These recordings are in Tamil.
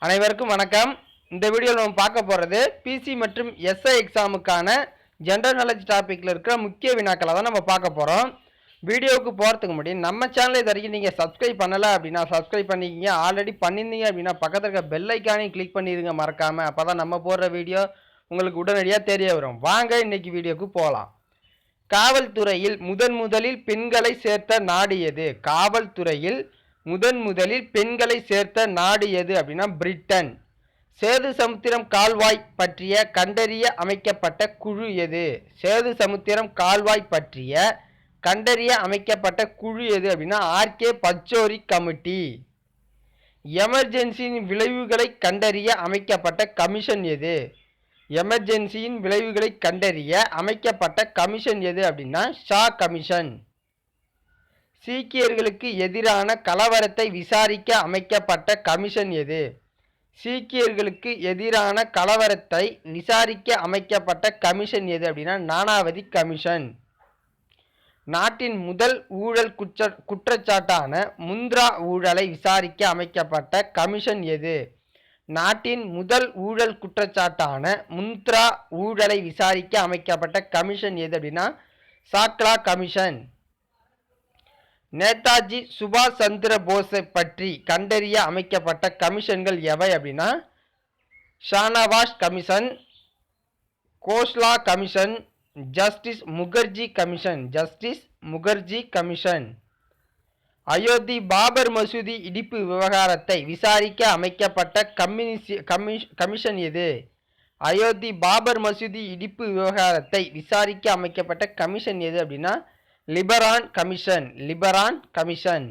அனைவருக்கும் வணக்கம். இந்த வீடியோவில் நம்ம பார்க்க போகிறது பிசி மற்றும் எஸ்ஐ எக்ஸாமுக்கான ஜென்ரல் நாலேஜ் டாப்பிக்கில் இருக்கிற முக்கிய வினாக்களை தான் நம்ம பார்க்க போகிறோம். வீடியோவுக்கு போகிறதுக்கு முன்னாடி நம்ம சேனலை இது வரைக்கும் நீங்கள் சப்ஸ்கிரைப் பண்ணலை அப்படின்னா சப்ஸ்கிரைப் பண்ணிக்கிங்க. ஆல்ரெடி பண்ணியிருந்தீங்க அப்படின்னா பக்கத்தில் இருக்க பெல் ஐக்கானையும் கிளிக் பண்ணிடுங்க மறக்காமல். அப்போ தான் நம்ம போடுற வீடியோ உங்களுக்கு உடனடியாக தெரிய வரும். வாங்க இன்னைக்கு வீடியோவுக்கு போகலாம். காவல்துறையில் முதலில் பெண்களை சேர்த்த நாடு எது? காவல்துறையில் முதலில் பெண்களை சேர்த்த நாடு எது அப்படின்னா பிரிட்டன். சேது சமுத்திரம் கால்வாய் பற்றிய கண்டறிய அமைக்கப்பட்ட குழு எது? சேது சமுத்திரம் கால்வாய் பற்றிய கண்டறிய அமைக்கப்பட்ட குழு எது அப்படின்னா ஆர்கே பச்சோரி கமிட்டி. எமர்ஜென்சியின் விளைவுகளை கண்டறிய அமைக்கப்பட்ட கமிஷன் எது? எமர்ஜென்சியின் விளைவுகளை கண்டறிய அமைக்கப்பட்ட கமிஷன் எது அப்படின்னா ஷா கமிஷன். சீக்கியர்களுக்கு எதிரான கலவரத்தை விசாரிக்க அமைக்கப்பட்ட கமிஷன் எது? சீக்கியர்களுக்கு எதிரான கலவரத்தை விசாரிக்க அமைக்கப்பட்ட கமிஷன் எது அப்படின்னா நானாவதி கமிஷன். நாட்டின் முதல் ஊழல் குற்றச்சாட்டான முந்த்ரா ஊழலை விசாரிக்க அமைக்கப்பட்ட கமிஷன் எது? நாட்டின் முதல் ஊழல் குற்றச்சாட்டான முந்த்ரா ஊழலை விசாரிக்க அமைக்கப்பட்ட கமிஷன் எது அப்படின்னா சாக்லா கமிஷன். நேதாஜி சுபாஷ் சந்திர போஸை பற்றி கண்டறிய அமைக்கப்பட்ட கமிஷன்கள் எவை அப்படின்னா Shahnawaz commission, Khosla commission, justice Mukherjee commission. Ayodhya Babar மசூதி இடிப்பு விவகாரத்தை விசாரிக்க அமைக்கப்பட்ட கமிஷன் எது? அயோத்தி பாபர் மசூதி இடிப்பு விவகாரத்தை விசாரிக்க அமைக்கப்பட்ட கமிஷன் எது அப்படின்னா லிபரான் கமிஷன்.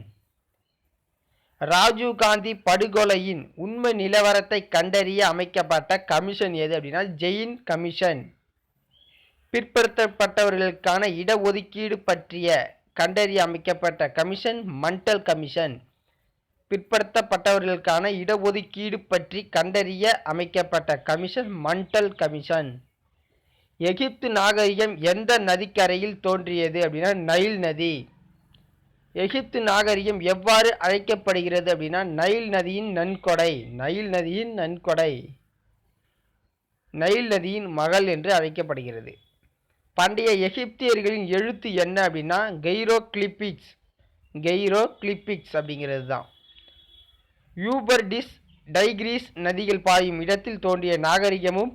ராஜீவ் காந்தி படுகொலையின் உண்மை நிலவரத்தை கண்டறிய அமைக்கப்பட்ட கமிஷன் எது அப்படின்னா ஜெயின் கமிஷன். பிற்படுத்தப்பட்டவர்களுக்கான இடஒதுக்கீடு பற்றிய கண்டறிய அமைக்கப்பட்ட கமிஷன் மண்டல் கமிஷன். பிற்படுத்தப்பட்டவர்களுக்கான இடஒதுக்கீடு பற்றி கண்டறிய அமைக்கப்பட்ட கமிஷன் மண்டல் கமிஷன். எகிப்து நாகரிகம் எந்த நதிக்கரையில் தோன்றியது அப்படின்னா நைல் நதி. எகிப்து நாகரிகம் எவ்வாறு அழைக்கப்படுகிறது அப்படின்னா நைல் நதியின் நன்கொடை, மகள் என்று அழைக்கப்படுகிறது. பண்டைய எகிப்தியர்களின் எழுத்து என்ன அப்படின்னா கெய்ரோக்ளிப்பிக்ஸ் அப்படிங்கிறது தான். யூபர்டிஸ் டைக்ரீஸ் நதிகள் பாயும் இடத்தில் தோன்றிய நாகரிகமும்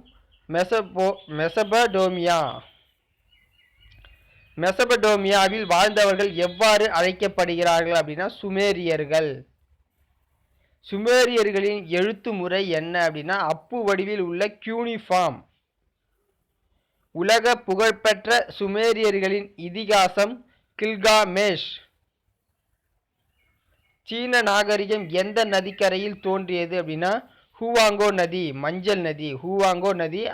மெசபடோமியாவில் வாழ்ந்தவர்கள் எவ்வாறு அழைக்கப்படுகிறார்கள் அப்படின்னா சுமேரியர்களின் எழுத்து முறை என்ன அப்படின்னா அப்பு வடிவில் உள்ள கியூனிஃபார்ம். உலக புகழ்பெற்ற சுமேரியர்களின் இதிகாசம் கில்காமேஷ். சீன நாகரிகம் எந்த நதிக்கரையில் தோன்றியது அப்படின்னா ஹூவாங்கோ நதி,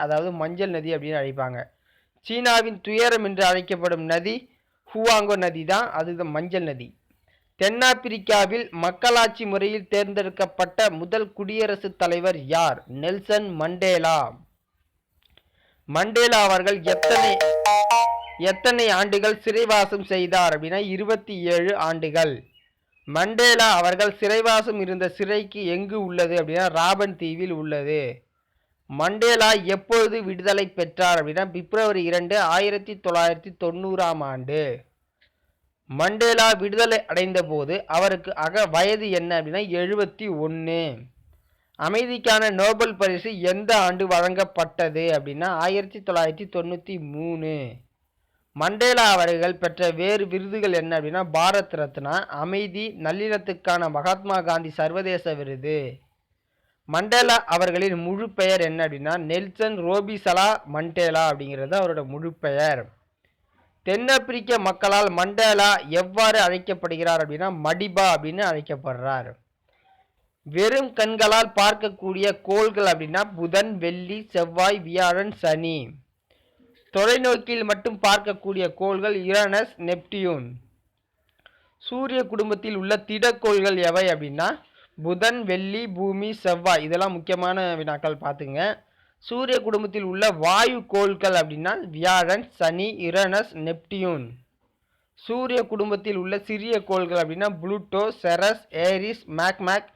அதாவது மஞ்சள் நதி அப்படின்னு அழைப்பாங்க. சீனாவின் துயரம் என்று அழைக்கப்படும் நதி ஹூவாங்கோ நதி தான், அது மஞ்சள் நதி. தென்னாப்பிரிக்காவில் மக்களாட்சி முறையில் தேர்ந்தெடுக்கப்பட்ட முதல் குடியரசுத் தலைவர் யார்? Nelson Mandela. மண்டேலா அவர்கள் எத்தனை ஆண்டுகள் சிறைவாசம் செய்தார் அப்படின்னா 27 ஆண்டுகள். மண்டேலா அவர்கள் சிறைவாசம் இருந்த சிறைக்கு எங்கு உள்ளது அப்படின்னா ராபன் தீவில் உள்ளது. மண்டேலா எப்பொழுது விடுதலை பெற்றார் அப்படின்னா பிப்ரவரி 2, 1990ஆம் ஆண்டு. மண்டேலா விடுதலை அடைந்த போது அவருக்கு வயது என்ன அப்படின்னா 71. அமைதிக்கான நோபல் பரிசு எந்த ஆண்டு வழங்கப்பட்டது அப்படின்னா 1993. மண்டேலா அவர்கள் பெற்ற வேறு விருதுகள் என்ன அப்படின்னா பாரத் ரத்னா, அமைதி, நல்லிணத்துக்கான மகாத்மா காந்தி சர்வதேச விருது. மண்டேலா அவர்களின் முழு பெயர் என்ன அப்படின்னா நெல்சன் ரோபிசலா மண்டேலா அப்படிங்கிறது அவரோட முழு பெயர். தென்னாப்பிரிக்க மக்களால் மண்டேலா எவ்வாறு அழைக்கப்படுகிறார் அப்படின்னா மடிபா அப்படின்னு அழைக்கப்படுறார். வெறும் கண்களால் பார்க்கக்கூடிய கோள்கள் அப்படின்னா புதன், வெள்ளி, செவ்வாய், வியாழன், சனி. தொலைநோக்கில் மட்டும் பார்க்கக்கூடிய கோள்கள் யுரேனஸ், நெப்டியூன். சூரிய குடும்பத்தில் உள்ள திடக்கோள்கள் எவை அப்படின்னா புதன், வெள்ளி, பூமி, செவ்வாய். இதெல்லாம் முக்கியமான வினாக்கள் பார்த்துங்க. சூரிய குடும்பத்தில் உள்ள வாயு கோள்கள் அப்படின்னா வியாழன், சனி, யுரேனஸ், நெப்டியூன். சூரிய குடும்பத்தில் உள்ள சிறிய கோள்கள் அப்படின்னா புளூட்டோ, செரஸ், ஏரிஸ், மேக்மேக்,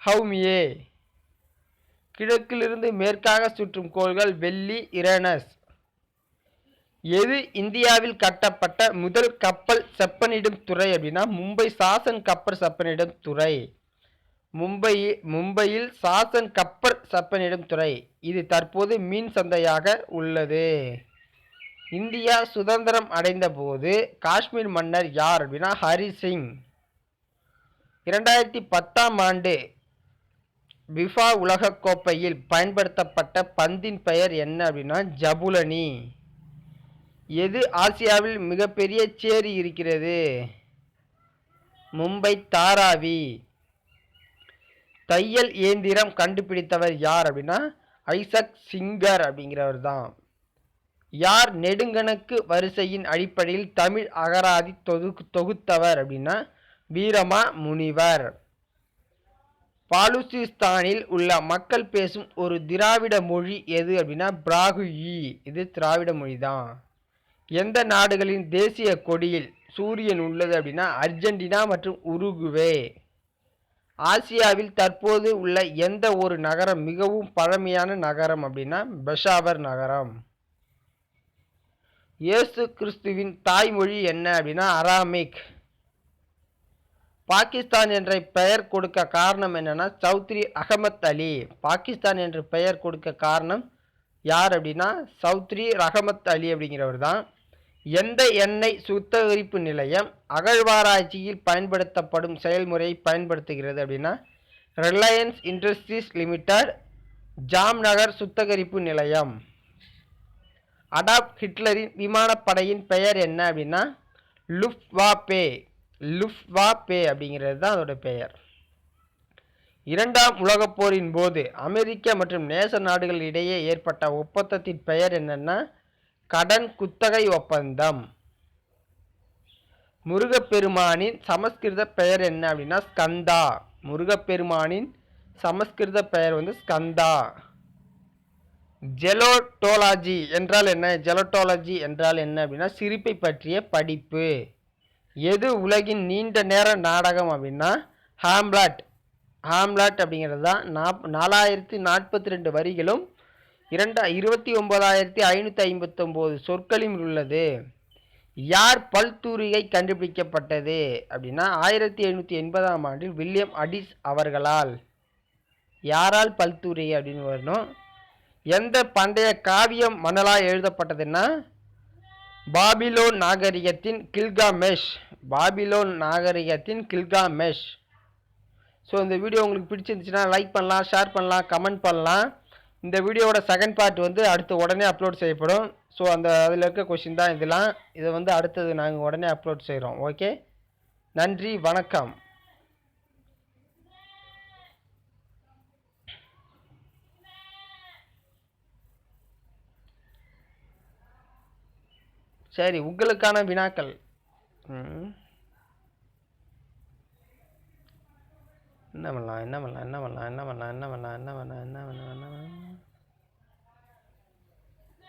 ஹவுமியே. கிழக்கிலிருந்து மேற்காக சுற்றும் கோள்கள் வெள்ளி, யுரேனஸ். எது இந்தியாவில் கட்டப்பட்ட முதல் கப்பல் செப்பனிடும் துறை அப்படின்னா மும்பை சாசன் கப்பல் செப்பனிடும் துறை. மும்பையில் சாசன் கப்பல் செப்பனிடும் துறை. இது தற்போது மீன் சந்தையாக உள்ளது. இந்தியா சுதந்திரம் அடைந்த போது காஷ்மீர் மன்னர் யார் அப்படின்னா ஹரி சிங். 2010ஆம் ஆண்டு பிஃபா உலகக்கோப்பையில் பயன்படுத்தப்பட்ட பந்தின் பெயர் என்ன அப்படின்னா ஜபுலனி. எது ஆசியாவில் மிகப்பெரிய சேரி இருக்கிறது? மும்பை தாராவி. தையல் இயந்திரம் கண்டுபிடித்தவர் யார் அப்படின்னா ஐசக் சிங்கர் அப்படிங்கிறவர் தான். யார் நெடுங்கணக்கு வரிசையின் அடிப்படையில் தமிழ் அகராதி தொகுத்தவர் அப்படின்னா வீரமா முனிவர். பாலுச்சிஸ்தானில் உள்ள மக்கள் பேசும் ஒரு திராவிட மொழி எது அப்படின்னா பிராகுயி. இது திராவிட மொழி தான். எந்த நாடுகளின் தேசிய கொடியில் சூரியன் உள்ளது அப்படின்னா அர்ஜென்டினா மற்றும் உருகுவே. ஆசியாவில் தற்போது உள்ள எந்த ஒரு நகரம் மிகவும் பழமையான நகரம் அப்படின்னா பெஷாவர் நகரம். இயேசு கிறிஸ்துவின் தாய்மொழி என்ன அப்படின்னா அராமிக். பாகிஸ்தான் என்ற பெயர் கொடுக்க காரணம் என்னன்னா சௌத்ரி அகமத் அலி. பாகிஸ்தான் என்ற பெயர் கொடுக்க காரணம் யார் அப்படின்னா சௌத்ரி அகமத் அலி அப்படிங்கிறவர் தான். எந்த எண்ணெய் சுத்திகரிப்பு நிலையம் அகழ்வாராய்ச்சியில் பயன்படுத்தப்படும் செயல்முறையை பயன்படுத்துகிறது அப்படின்னா ரிலையன்ஸ் இண்டஸ்ட்ரீஸ் லிமிடெட் ஜாம்நகர் சுத்திகரிப்பு நிலையம். அடாப் ஹிட்லரின் விமானப்படையின் பெயர் என்ன அப்படின்னா லுஃப்ட்வாஃபே. லுஃப்ட்வாஃபே அப்படிங்கிறது தான் அதோட பெயர். இரண்டாம் உலகப் போரின் போது அமெரிக்க மற்றும் நேச நாடுகள் இடையே ஏற்பட்ட ஒப்பந்தத்தின் பெயர் என்னன்னா கடன் குத்தகை ஒப்பந்தம். முருகப்பெருமானின் சமஸ்கிருத பெயர் என்ன அப்படின்னா ஸ்கந்தா. முருகப்பெருமானின் சமஸ்கிருத பெயர் ஸ்கந்தா. ஜெலோட்டோலாஜி என்றால் என்ன? ஜெலோட்டோலாஜி என்றால் என்ன அப்படின்னா சிரிப்பை பற்றிய படிப்பு. எது உலகின் நீண்ட நேர நாடகம் அப்படின்னா ஹாம்லெட். ஹாம்லெட் அப்படிங்கிறது தான் 4042 வரிகளும் 29,559 சொற்களும் உள்ளது. யார் பல்தூரிகை கண்டுபிடிக்கப்பட்டது அப்படின்னா 1780ஆம் ஆண்டில் வில்லியம் அடிஸ் அவர்களால். யாரால் பல்தூரிகை அப்படின்னு வரணும். எந்த பண்டைய காவியம் மணலால் எழுதப்பட்டதுன்னா பாபிலோன் நாகரிகத்தின் கில்காமெஷ். பாபிலோன் நாகரிகத்தின் கில்காமெஷ். ஸோ இந்த வீடியோ உங்களுக்கு பிடிச்சிருந்துச்சுன்னா லைக் பண்ணலாம், ஷேர் பண்ணலாம், கமெண்ட் பண்ணலாம். இந்த வீடியோவோட செகண்ட் பார்ட் அடுத்து உடனே அப்லோட் செய்யப்படும். ஸோ அதில் இருக்க கொஷின் தான் இதெல்லாம். இதை அடுத்தது நாங்கள் உடனே அப்லோட் செய்கிறோம். ஓகே, நன்றி, வணக்கம். சரி, உங்களுக்கான வினாக்கள். என்ன பண்ணலாம்?